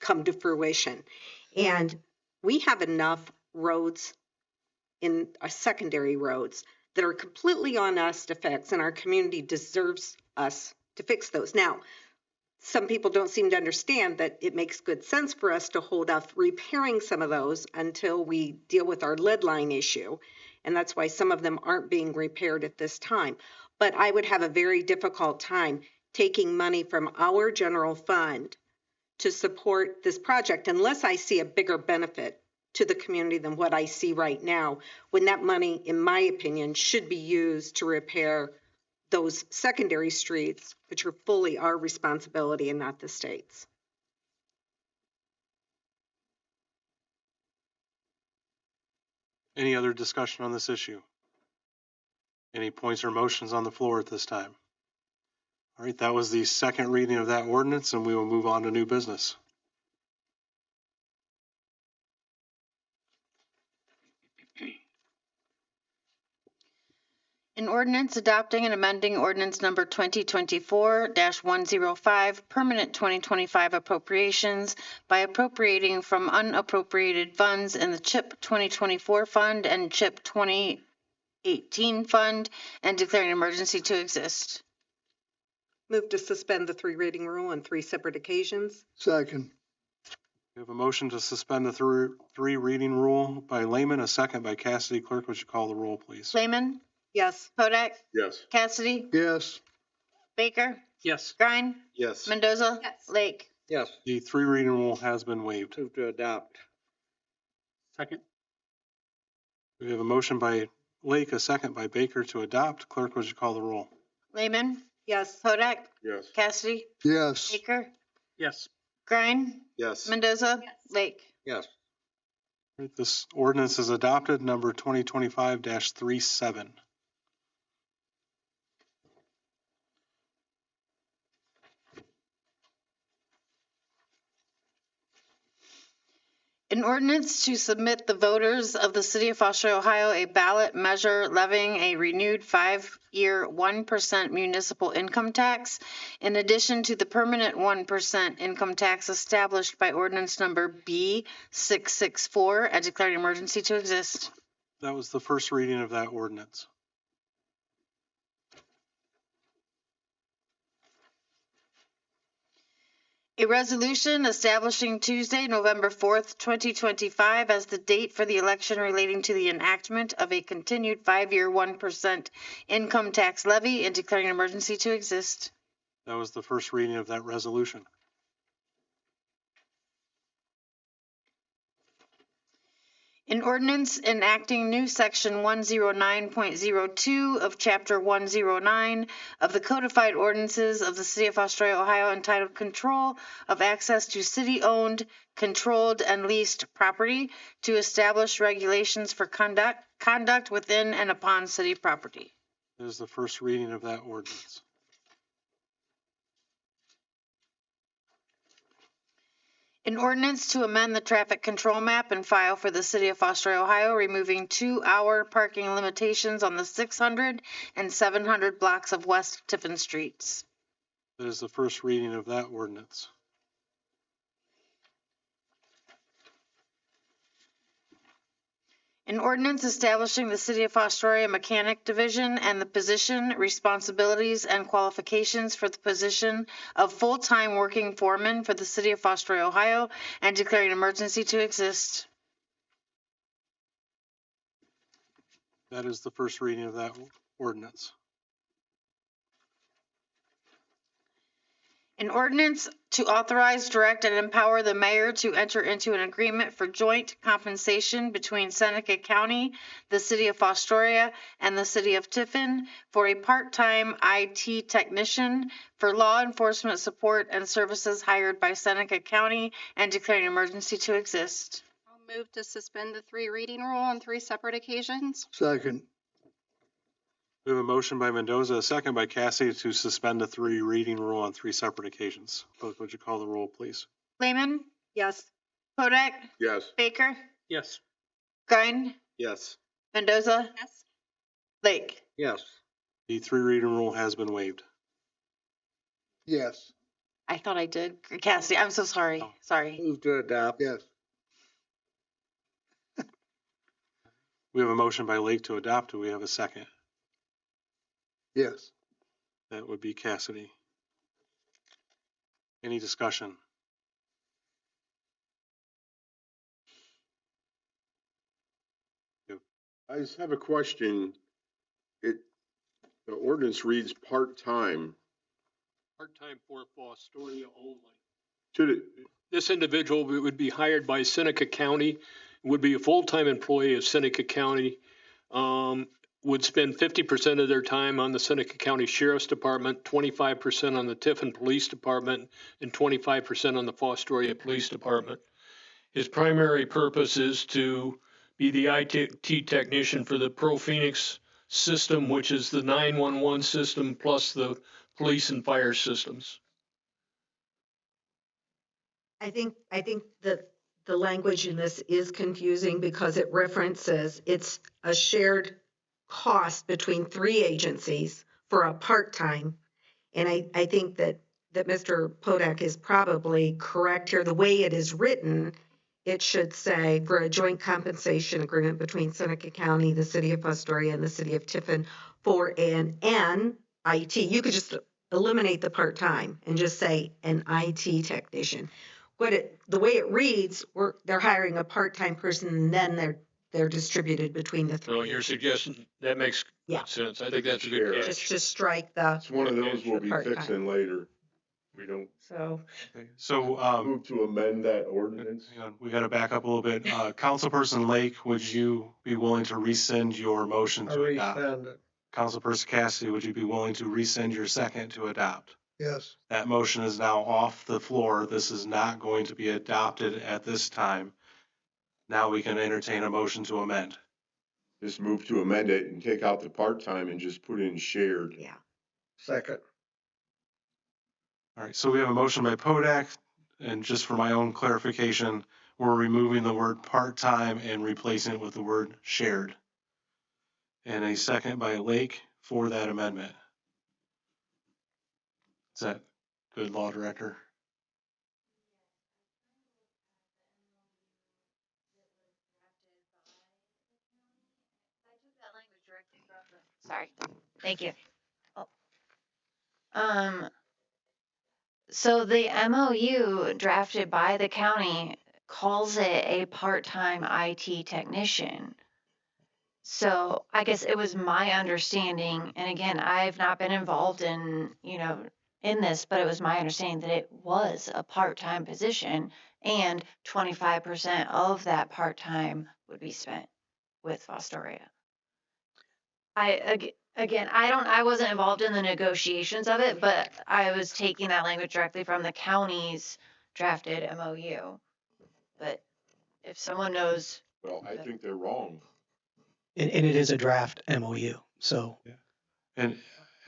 come to fruition. And we have enough roads in our secondary roads that are completely on us to fix, and our community deserves us to fix those. Now, some people don't seem to understand that it makes good sense for us to hold off repairing some of those until we deal with our lead line issue, and that's why some of them aren't being repaired at this time. But I would have a very difficult time taking money from our general fund to support this project unless I see a bigger benefit to the community than what I see right now, when that money, in my opinion, should be used to repair those secondary streets, which are fully our responsibility and not the state's. Any other discussion on this issue? Any points or motions on the floor at this time? All right, that was the second reading of that ordinance, and we will move on to new business. An ordinance adopting and amending ordinance number 2024-105, permanent 2025 appropriations by appropriating from unappropriated funds in the CHIP 2024 fund and CHIP 2018 fund and declaring an emergency to exist. Move to suspend the three reading rule on three separate occasions. Second. We have a motion to suspend the three reading rule by Lehman, a second by Cassidy. Clerk, would you call the roll, please? Lehman, Yes. Kodak, Yes. Cassidy, Yes. Baker, Yes. Grine, Yes. Mendoza, Yes. Lake. Yes. The three reading rule has been waived. Move to adopt. Second. We have a motion by Lake, a second by Baker to adopt. Clerk, would you call the roll? Lehman, Yes. Kodak, Yes. Cassidy, Yes. Baker, Yes. Grine, Yes. Mendoza, Yes. Lake. Yes. All right, this ordinance is adopted, number 2025-37. An ordinance to submit the voters of the city of Fostoria, Ohio, a ballot measure levying a renewed 5-year 1% municipal income tax, in addition to the permanent 1% income tax established by ordinance number B664 and declaring an emergency to exist. That was the first reading of that ordinance. A resolution establishing Tuesday, November 4th, 2025 as the date for the election relating to the enactment of a continued 5-year 1% income tax levy and declaring an emergency to exist. That was the first reading of that resolution. An ordinance enacting new section 109.02 of chapter 109 of the codified ordinances of the city of Fostoria, Ohio, entitled Control of Access to City-Owned, Controlled, and Leased Property to establish regulations for conduct within and upon city property. That is the first reading of that ordinance. An ordinance to amend the traffic control map and file for the city of Fostoria, Ohio, removing 2-hour parking limitations on the 600 and 700 blocks of West Tiffin Streets. That is the first reading of that ordinance. An ordinance establishing the City of Fostoria Mechanic Division and the position, responsibilities, and qualifications for the position of full-time working foreman for the City of Fostoria, Ohio, and declaring an emergency to exist. That is the first reading of that ordinance. An ordinance to authorize, direct, and empower the mayor to enter into an agreement for joint compensation between Seneca County, the city of Fostoria, and the city of Tiffin for a part-time IT technician for law enforcement support and services hired by Seneca County and declaring an emergency to exist. I'll move to suspend the three reading rule on three separate occasions. Second. We have a motion by Mendoza, a second by Cassidy to suspend the three reading rule on three separate occasions. Clerk, would you call the roll, please? Lehman, Yes. Kodak, Yes. Baker, Yes. Grine, Yes. Mendoza, Yes. Lake. Yes. The three reading rule has been waived. Yes. I thought I did. Cassidy, I'm so sorry. Oh. Sorry. Move to adopt. Yes. We have a motion by Lake to adopt. Do we have a second? Yes. That would be Cassidy. Any discussion? I just have a question. The ordinance reads part-time. Part-time for Fostoria only. Should it, This individual would be hired by Seneca County, would be a full-time employee of Seneca County, would spend 50% of their time on the Seneca County Sheriff's Department, 25% on the Tiffin Police Department, and 25% on the Fostoria Police Department. His primary purpose is to be the IT technician for the Pro Phoenix system, which is the 911 system plus the police and fire systems. I think that the language in this is confusing because it references it's a shared cost between 3 agencies for a part-time. And I think that Mr. Podak is probably correct here. The way it is written, it should say for a joint compensation agreement between Seneca County, the city of Fostoria, and the city of Tiffin for an IT. You could just eliminate the part-time and just say an IT technician. The way it reads, they're hiring a part-time person and then they're distributed between the 3. So your suggestion, that makes Yeah. good sense. I think that's a good Just catch. to strike the, It's one of those we'll be Part-time. fixing later. We don't so. Okay, so, move to amend that ordinance. hang on, we got to back up a little bit. Councilperson Lake, would you be willing to rescind your motion to adopt? Councilperson Cassidy, would you be willing to rescind your second to adopt? Yes. That motion is now off the floor. This is not going to be adopted at this time. Now we can entertain a motion to amend. Just move to amend it and take out the part-time and just put in shared. Yeah. Second. All right, so we have a motion by Podak, and just for my own clarification, we're removing the word part-time and replacing it with the word shared. And a second by Lake for that amendment. Is that good, Law Director? Sorry. Thank you. Um, so the MOU drafted by the county calls it a part-time IT technician. So I guess it was my understanding, and again, I've not been involved in, in this, but it was my understanding that it was a part-time position and 25% of that part-time would be spent with Fostoria. I wasn't involved in the negotiations of it, but I was taking that language directly from the county's drafted MOU. But if someone knows, Well, I think they're wrong. And it is a draft MOU, so, And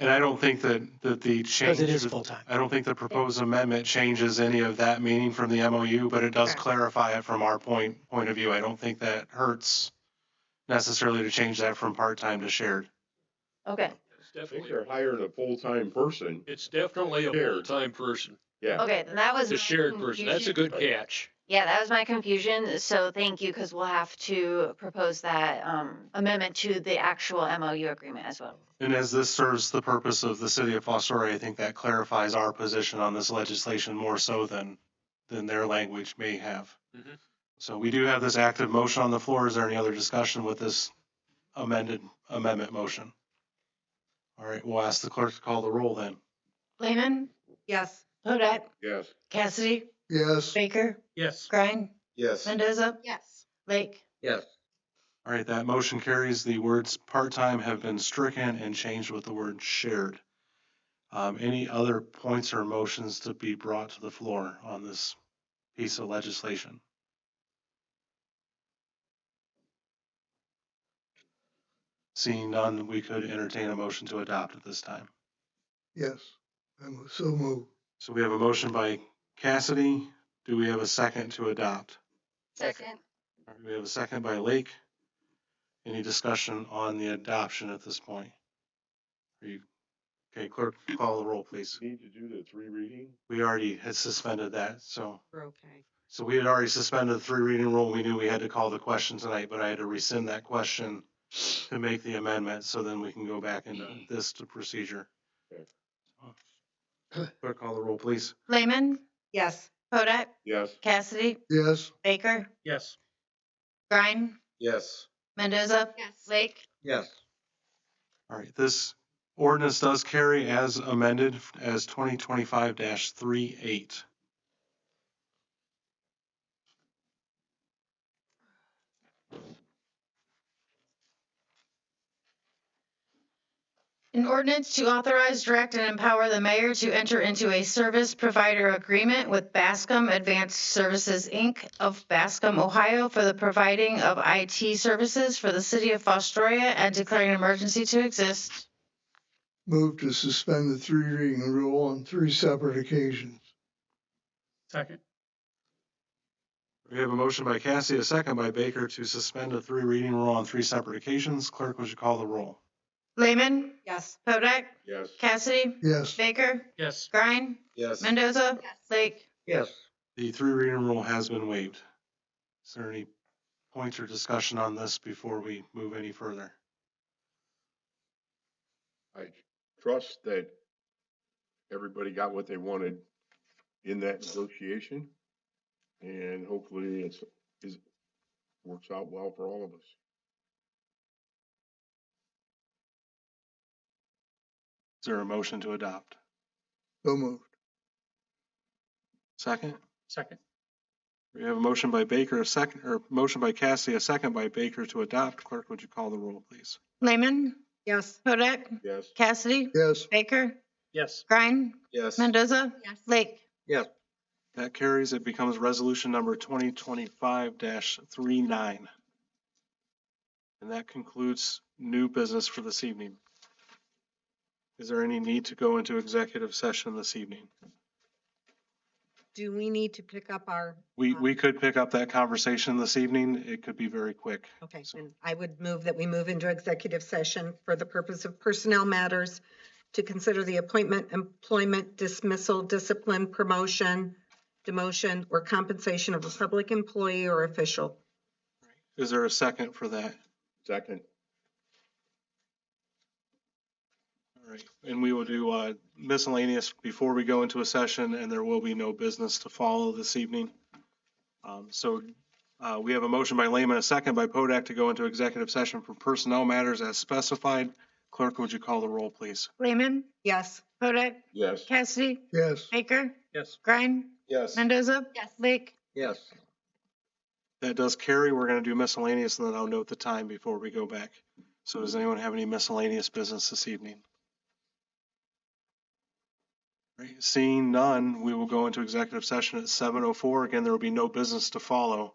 I don't think that the change. because it is full-time. I don't think the proposed amendment changes any of that meaning from the MOU, but it does Okay. clarify it from our point of view. I don't think that hurts necessarily to change that from part-time to shared. okay, It's I think definitely, they're hiring a full-time person. it's definitely a Shared. full-time person. Yeah. okay, then that was It's a my shared person. That's a good confusion. catch. Yeah, that was my confusion. So thank you, because we'll have to propose that amendment to the actual MOU agreement as well. And as this serves the purpose of the city of Fostoria, I think that clarifies our position on this legislation more so than their language may have. Mhm. So we do have this active motion on the floor. Is there any other discussion with this amendment motion? All right, we'll ask the clerk to call the roll then. Lehman, Yes. Hodak, Yes. Cassidy, Yes. Baker, Yes. Grine, Yes. Mendoza, Yes. Lake. Yes. All right, that motion carries. The words part-time have been stricken and changed with the word shared. Any other points or motions to be brought to the floor on this piece of legislation? Seeing none, we could entertain a motion to adopt at this time. Yes. I'm so moved. So we have a motion by Cassidy. Do we have a second to adopt? Second. All right, we have a second by Lake. Any discussion on the adoption at this point? Okay, clerk, call the roll, please. Need to do the 3 reading? We already had suspended that, so. We're okay. So we had already suspended the 3 reading rule. We knew we had to call the question tonight, but I had to rescind that question to make the amendment, so then we can go back into this to procedure. Clerk, call the roll, please. Lehman, Yes. Hodak, Yes. Cassidy, Yes. Baker, Yes. Grine, Yes. Mendoza, Yes. Lake. Yes. All right, this ordinance does carry as amended as 2025-38. An ordinance to authorize, direct, and empower the mayor to enter into a service provider agreement with Bascom Advanced Services, Inc. of Bascom, Ohio for the providing of IT services for the city of Fostoria and declaring an emergency to exist. Move to suspend the three reading rule on three separate occasions. Second. We have a motion by Cassie, a second by Baker to suspend a three reading rule on three separate occasions. Clerk, would you call the roll? Lehman, Yes. Hodak, Yes. Cassidy, Yes. Baker, Yes. Grine, Yes. Mendoza, Lake. Yes. The three reading rule has been waived. Is there any points or discussion on this before we move any further? I trust that everybody got what they wanted in that negotiation. And hopefully it works out well for all of us. Is there a motion to adopt? So moved. Second? Second. We have a motion by Baker, a second, or motion by Cassie, a second by Baker to adopt. Clerk, would you call the roll, please? Lehman, Yes. Hodak, Yes. Cassidy, Yes. Baker, Yes. Grine, Yes. Mendoza, Lake. Yes. That carries. It becomes resolution number 2025-39. And that concludes new business for this evening. Is there any need to go into executive session this evening? Do we need to pick up our? We could pick up that conversation this evening. It could be very quick. Okay, So- then I would move that we move into executive session for the purpose of personnel matters to consider the appointment, employment, dismissal, discipline, promotion, demotion, or compensation of a public employee or official. Is there a second for that? Second. All right, and we will do miscellaneous before we go into a session, and there will be no business to follow this evening. So we have a motion by Lehman, a second by Podak to go into executive session for personnel matters as specified. Clerk, would you call the roll, please? Lehman, Yes. Hodak, Yes. Cassidy, Yes. Baker, Yes. Grine, Yes. Mendoza, Lake. Yes. That does carry. We're going to do miscellaneous, and then I'll note the time before we go back. So does anyone have any miscellaneous business this evening? All right, seeing none, we will go into executive session at 7:04. Again, there will be no business to follow.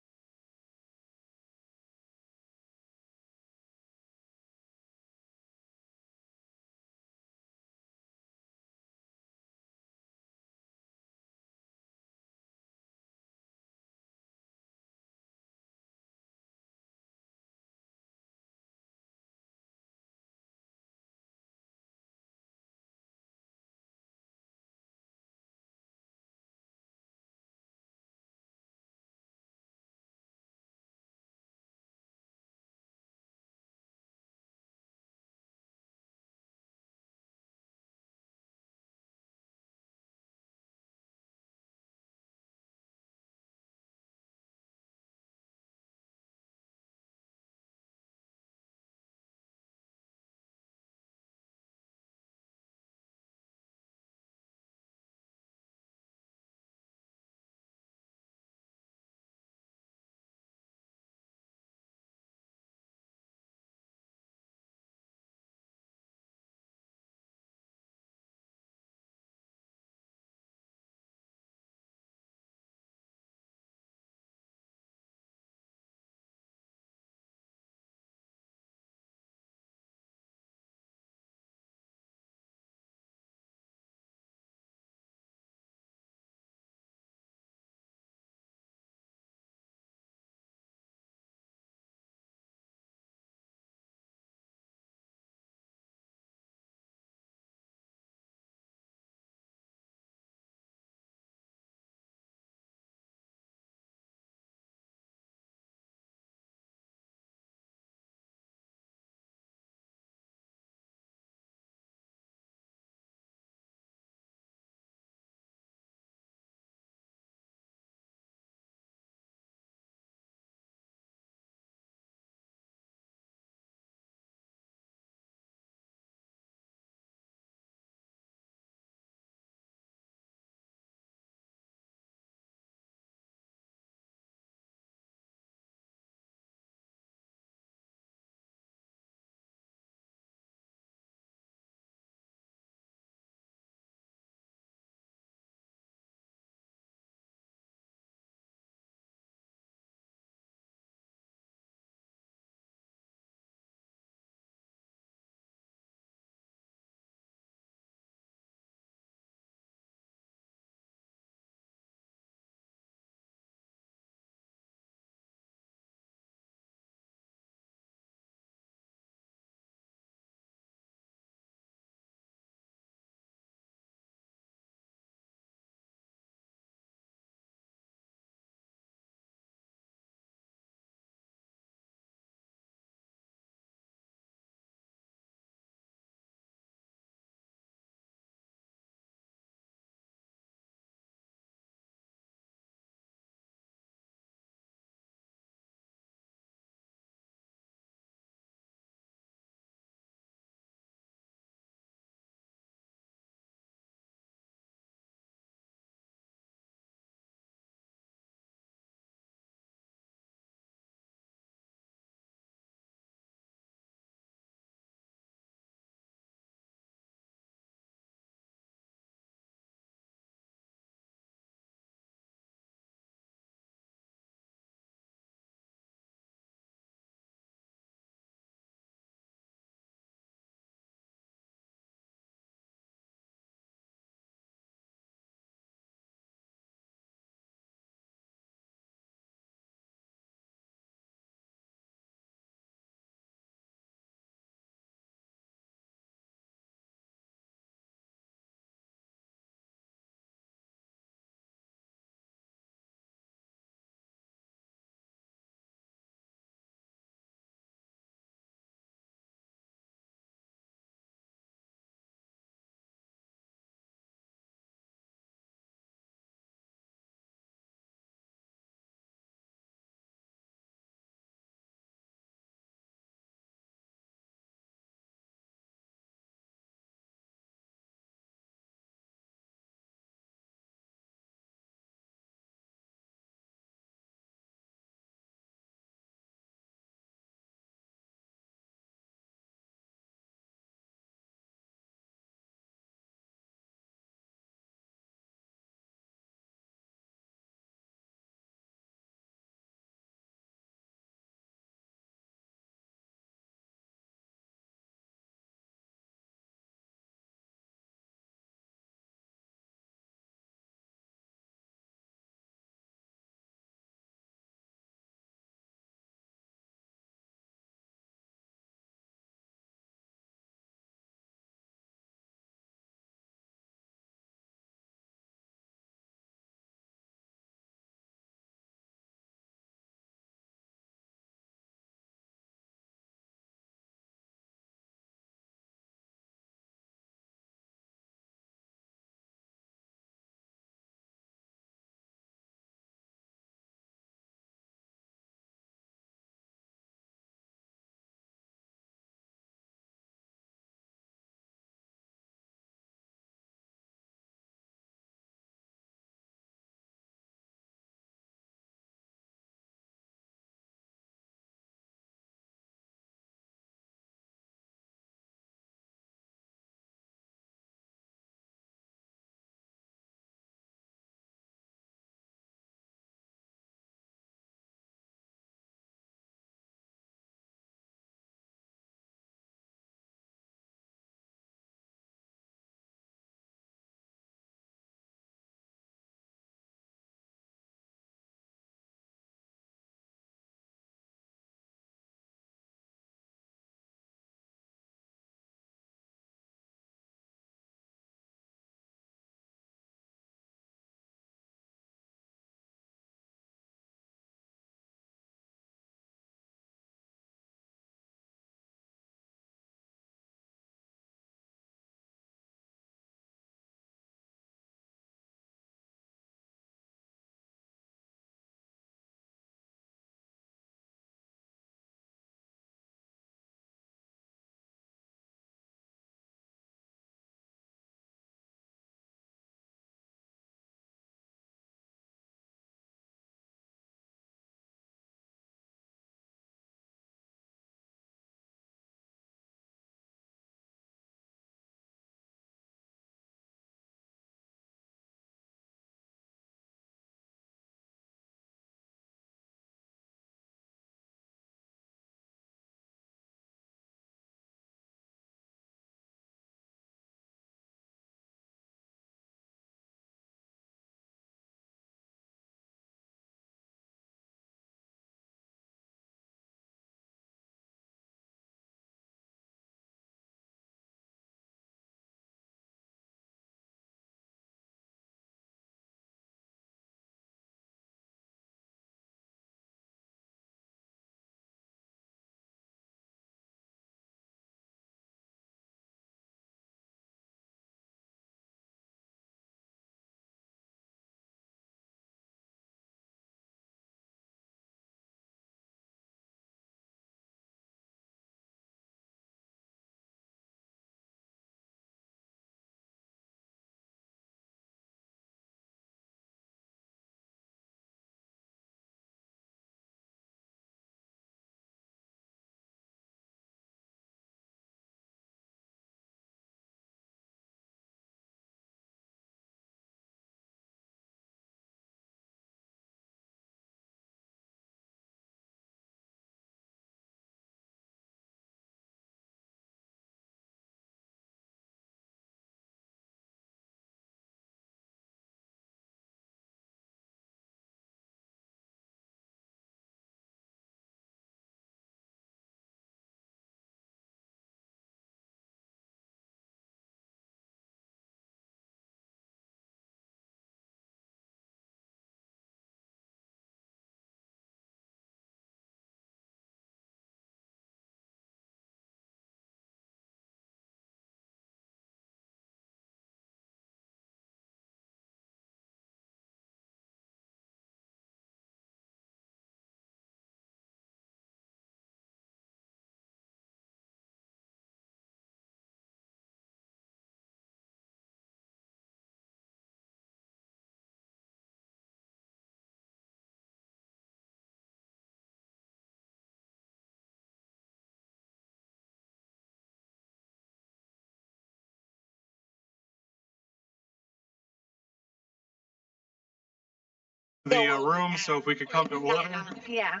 the room, so if we could come to order. Yeah.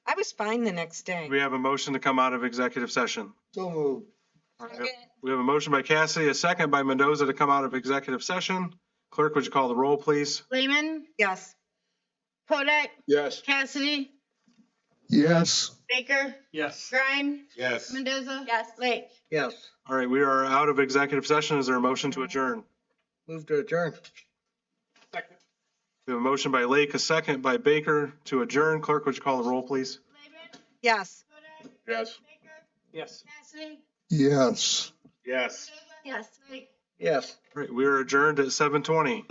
I was fine the next day. We have a motion to come out of executive session. So moved. All right. We have a motion by Cassidy, a second by Mendoza to come out of executive session. Clerk, would you call the roll, please? Lehman, Yes. Kodak, Yes. Cassidy, Yes. Baker, Yes. Grime, Yes. Mendoza. Yes. Lake. Yes. All right, we are out of executive session. Is there a motion to adjourn? Move to adjourn. We have a motion by Lake, a second by Baker to adjourn. Clerk, would you call the roll, please? Lehman, Yes. Kodak, Yes. Baker, Yes. Cassidy, Yes. Yes. Mendoza. Yes. Lake. Yes. All right, we are adjourned at 7:20.